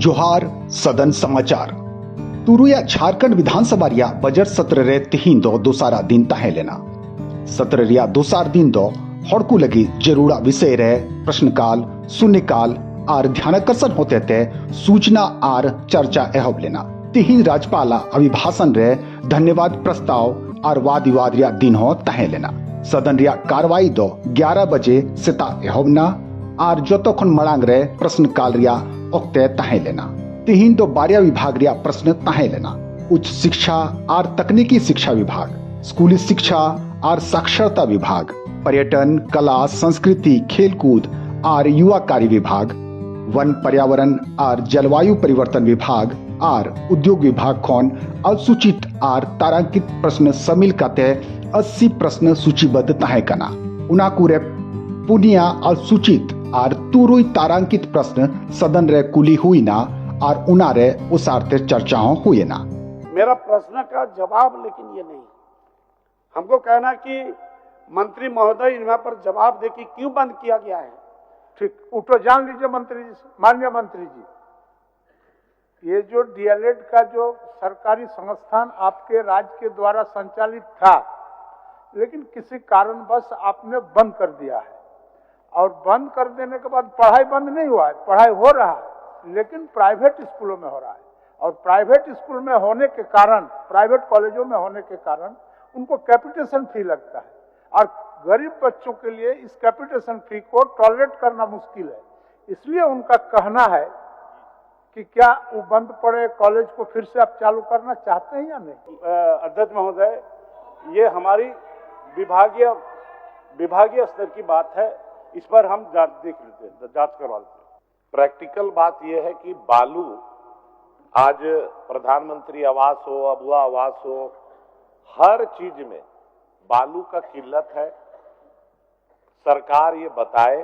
जोहार सदन समाचार तुरुया झारखंड विधानसभा रिया बजट सत्र रे तिहिन दो दोसारा दिन ताहे लेना सत्र रिया दोसार दिन दो हड़कू लगी जरूरा विषय रे प्रश्नकाल शून्यकाल आर ध्यानाकर्षण होते थे सूचना आर चर्चा एहब लेना तिहिन राज्यपाला अभिभाषण रे धन्यवाद प्रस्ताव आर वाद विवाद रिया दिन हो ताहे लेना सदन रिया कार्रवाई दो 11 बजे सेता एहबना आर जोतोखन मड़ांग रे प्रश्नकाल रिया ओक्ते ताहे लेना तिहिन दो बारिया विभाग रिया प्रश्न ताहे लेना उच्च शिक्षा आर तकनीकी शिक्षा विभाग स्कूली शिक्षा आर साक्षरता विभाग पर्यटन कला संस्कृति खेलकूद आर युवा कार्य विभाग वन पर्यावरण आर जलवायु परिवर्तन विभाग आर उद्योग विभाग खोन असूचित आर तारांकित प्रश्न शामिल करते 80 प्रश्न सूचीबद्ध ताहे कना उनाकुरे पुनिया असूचित आर तुरुई तारांकित प्रश्न सदन रे कुली हुई ना और उनारे उसारते चर्चाओं हुए ना। मेरा प्रश्न का जवाब लेकिन ये नहीं, हमको कहना कि मंत्री महोदय इन पर जवाब दे कि क्यों बंद किया गया है। ठीक, उठो जान लीजिए मंत्री जी, माननीय मंत्री जी, ये जो डीएलएड का जो सरकारी संस्थान आपके राज्य के द्वारा संचालित था, लेकिन किसी कारणवश आपने बंद कर दिया है और बंद कर देने के बाद पढ़ाई बंद नहीं हुआ है, पढ़ाई हो रहा है, लेकिन प्राइवेट स्कूलों में हो रहा है और प्राइवेट स्कूल में होने के कारण, प्राइवेट कॉलेजों में होने के कारण उनको कैपिटेशन फी लगता है और गरीब बच्चों के लिए इस कैपिटेशन फी को टॉलरेट करना मुश्किल है। इसलिए उनका कहना है कि क्या वो बंद पड़े कॉलेज को फिर से आप चालू करना चाहते हैं या नहीं। अध्यक्ष महोदय, ये हमारी विभागीय स्तर की बात है, इस पर हम जांच करवा लेते हैं। प्रैक्टिकल बात यह है कि बालू आज प्रधानमंत्री आवास हो, अबुआ आवास हो, हर चीज में बालू का किल्लत है। सरकार ये बताए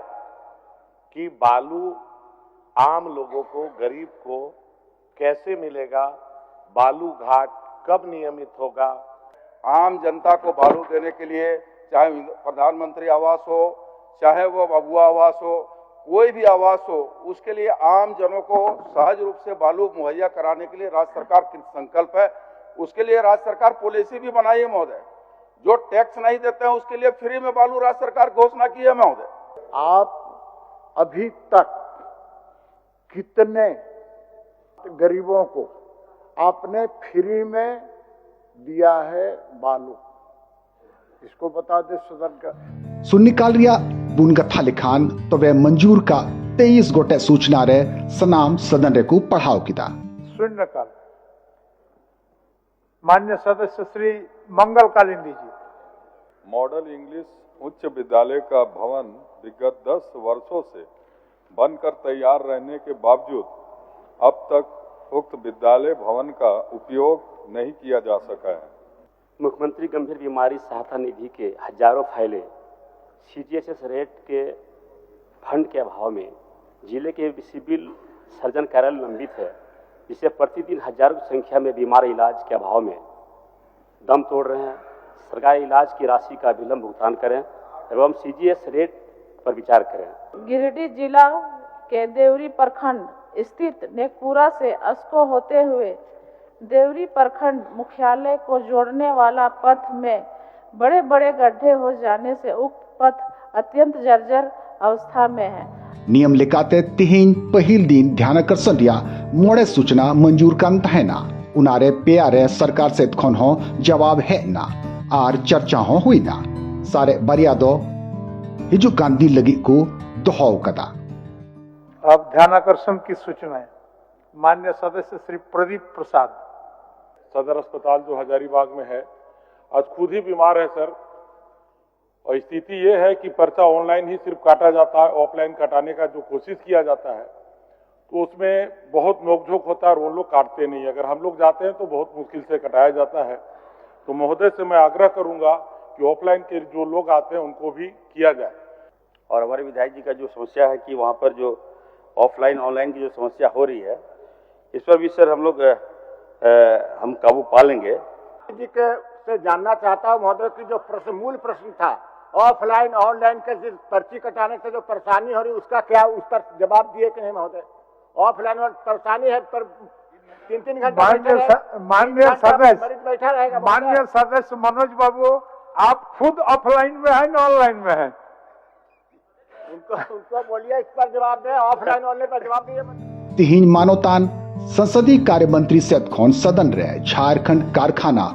कि बालू आम लोगों को, गरीब को कैसे मिलेगा, बालू घाट कब नियमित होगा। आम जनता को बालू देने के लिए चाहे प्रधानमंत्री आवास हो, चाहे वो अबुआ आवास हो, कोई भी आवास हो, उसके लिए आम जनों को सहज रूप से बालू मुहैया कराने के लिए राज्य सरकार की संकल्प है। उसके लिए राज्य सरकार पॉलिसी भी बनाई है महोदय। जो टैक्स नहीं देते हैं उसके लिए फ्री में बालू राज्य सरकार घोषणा की है महोदय। आप अभी तक कितने गरीबों को आपने फ्री में दिया है बालू, इसको बता दे सदन का। शून्यकाल रिया बुनगथा लिखान तो वे मंजूर का 23 गोटे सूचना रे सनाम सदन रे को पढ़ाओ किदा। शून्यकाल मान्य सदस्य श्री मंगल कालिंदी जी। मॉडल इंग्लिश उच्च विद्यालय का भवन विगत 10 वर्षों से बनकर तैयार रहने के बावजूद अब तक उक्त विद्यालय भवन का उपयोग नहीं किया जा सका है। मुख्यमंत्री गंभीर बीमारी सहायता निधि के हजारों फाइलें सीजीएचएस रेट के फंड के अभाव में जिले के सिविल सर्जन कार्यालय लंबित है, जिसे प्रतिदिन हजारों की संख्या में बीमार इलाज के अभाव में दम तोड़ रहे हैं। सरकारी इलाज की राशि का विलंब भुगतान करें एवं सीजीएस रेट पर विचार करें। गिरिडीह जिला के देवरी प्रखंड स्थित नेकपुरा से अस्को होते हुए देवरी प्रखंड मुख्यालय को जोड़ने वाला पथ में बड़े बड़े गड्ढे हो जाने से उक्त पथ अत्यंत जर्जर अवस्था में है। नियम लेकाते तिहिन पहिल दिन ध्यानाकर्षण रिया मोड़े सूचना मंजूर करता है ना उनारे प्यारे सरकार से खन हो जवाब है ना आर चर्चा हो हुई ना सारे बरिया दो हिजु गांधी लगी को दोहाव कदा। अब ध्यानाकर्षण की सूचना है। मान्य सदस्य श्री प्रदीप प्रसाद। सदर अस्पताल जो हजारीबाग में है आज खुद ही बीमार है सर, और स्थिति ये है कि पर्चा ऑनलाइन ही सिर्फ काटा जाता है, ऑफलाइन कटाने का जो कोशिश किया जाता है तो उसमें बहुत नोकझोंक होता है और वो लोग काटते नहीं। अगर हम लोग जाते हैं तो बहुत मुश्किल से कटाया जाता है। तो महोदय से मैं आग्रह करूंगा कि ऑफलाइन के जो लोग आते हैं उनको भी किया जाए। और हमारे विधायक जी का जो समस्या है कि वहाँ पर जो ऑफलाइन ऑनलाइन की जो समस्या हो रही है, इस पर भी सर हम लोग हम काबू पा लेंगे। जी के से जानना चाहता हूँ महोदय की जो मूल प्रश्न था ऑफलाइन ऑनलाइन के पर्ची कटाने से जो परेशानी हो रही उसका क्या, उस पर जवाब दिए कि नहीं महोदय? ऑफलाइन में परेशानी है, पर 3-3 घंटे माननीय सदस्य मरीज बैठा रहेगा। माननीय सदस्य मनोज बाबू, आप खुद ऑफलाइन में हैं न ऑनलाइन में हैं? उनको बोलिए इस पर जवाब दे, ऑफलाइन ऑनलाइन पर जवाब दिए। तिहिन मानोतान संसदीय कार्य मंत्री सेत खोन सदन रे झारखंड कारखाना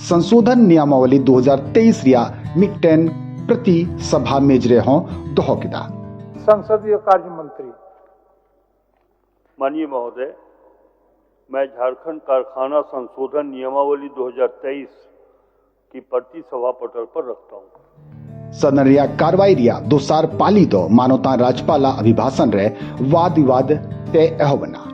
संशोधन नियमावली 2023 रिया मिटेन प्रति सभा मेजरे हों दोह किदा। संसदीय कार्य मंत्री। माननीय महोदय, मैं झारखंड कारखाना संशोधन नियमावली 2023 की प्रति सभा पटल पर रखता हूँ। सदन रिया कार्रवाई रिया दोसार पाली दो मानोतान राज्यपाला अभिभाषण रे वाद विवाद तय अहबना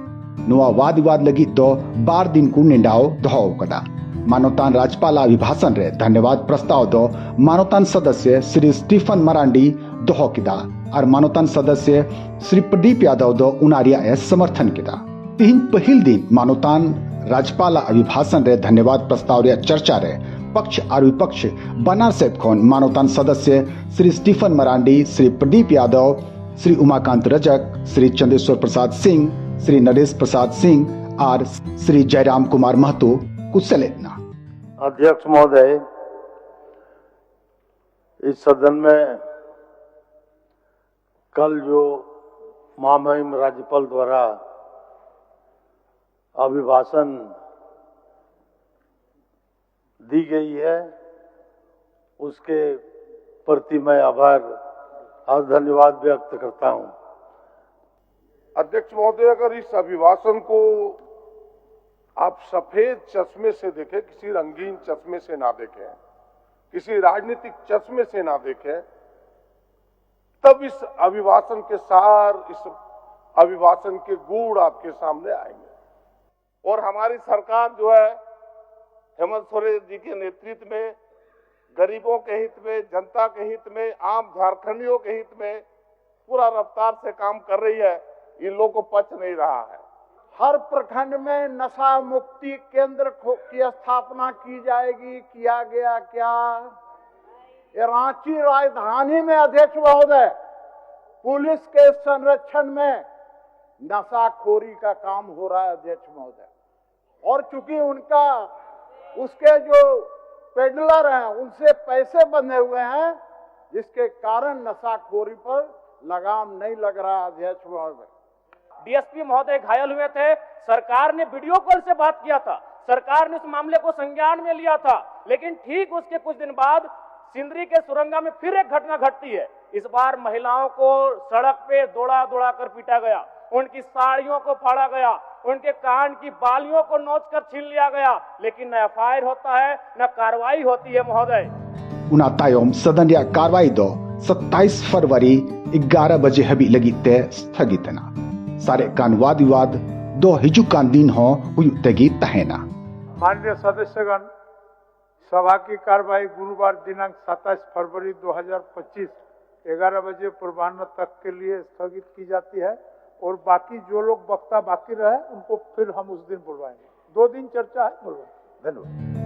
नुआ वाद विवाद लगी दो 12 दिन को निंडाओ दोहो कदा। मानोतान राज्यपाला अभिभाषण रे धन्यवाद प्रस्ताव दो मानोतान सदस्य श्री स्टीफन मरांडी दोहो किदा और मानोतान सदस्य श्री प्रदीप यादव दो उनारिया ए समर्थन किदा। तीन पहिल दिन मानोतान राज्यपाला अभिभाषण रे धन्यवाद प्रस्ताव रे चर्चा रे पक्ष और विपक्ष बनार सेत खोन मानोतान सदस्य श्री स्टीफन मरांडी, श्री प्रदीप यादव, श्री उमाकांत रजक, श्री चंदेश्वर प्रसाद सिंह, श्री नरेश प्रसाद सिंह और श्री जयराम कुमार महतो कुशलेना। अध्यक्ष महोदय, इस सदन में कल जो महामहिम राज्यपाल द्वारा अभिभाषण दी गई है, उसके प्रति मैं आभार और धन्यवाद व्यक्त करता हूं। अध्यक्ष महोदय, अगर इस अभिभाषण को आप सफेद चश्मे से देखें, किसी रंगीन चश्मे से ना देखें, किसी राजनीतिक चश्मे से ना देखें, तब इस अभिभाषण के सार, इस अभिभाषण के गुण आपके सामने आएंगे। और हमारी सरकार जो है हेमंत सोरेन जी के नेतृत्व में गरीबों के हित में, जनता के हित में, आम झारखंडियों के हित में पूरा रफ्तार से काम कर रही है। इन लोगों को पच नहीं रहा है। हर प्रखंड में नशा मुक्ति केंद्र की स्थापना की जाएगी। किया गया क्या? ये रांची राजधानी में अध्यक्ष महोदय पुलिस के संरक्षण में नशाखोरी का काम हो रहा है अध्यक्ष महोदय। और चूंकि उनका उसके जो पेडलर हैं उनसे पैसे बंधे हुए हैं, जिसके कारण नशाखोरी पर लगाम नहीं लग रहा अध्यक्ष महोदय। डीएसपी महोदय घायल हुए थे, सरकार ने वीडियो कॉल से बात किया था, सरकार ने उस मामले को संज्ञान में लिया था, लेकिन ठीक उसके कुछ दिन बाद सिंदरी के सुरंगा में फिर एक घटना घटती है। इस बार महिलाओं को सड़क पे दौड़ा दौड़ा कर पीटा गया, उनकी साड़ियों को फाड़ा गया, उनके कान की बालियों को नोच कर छीन लिया गया, लेकिन न एफआईआर होता है न कार्रवाई होती है महोदय। उनातायोम सदन या कार्रवाई दो 27 फरवरी 11 बजे हबी लगी तय स्थगित ना सारे कान वाद विवाद दो हिजुकान दिन हो हुई तहेना। माननीय सदस्यगण, सभा की कार्रवाई गुरुवार दिनांक 27 फरवरी 2025 11 बजे पूर्वाह्न तक के लिए स्थगित की जाती है और बाकी जो लोग वक्ता बाकी रहे उनको फिर हम उस दिन बुलवाएंगे। 2 दिन चर्चा है, बुलवाएंगे। धन्यवाद।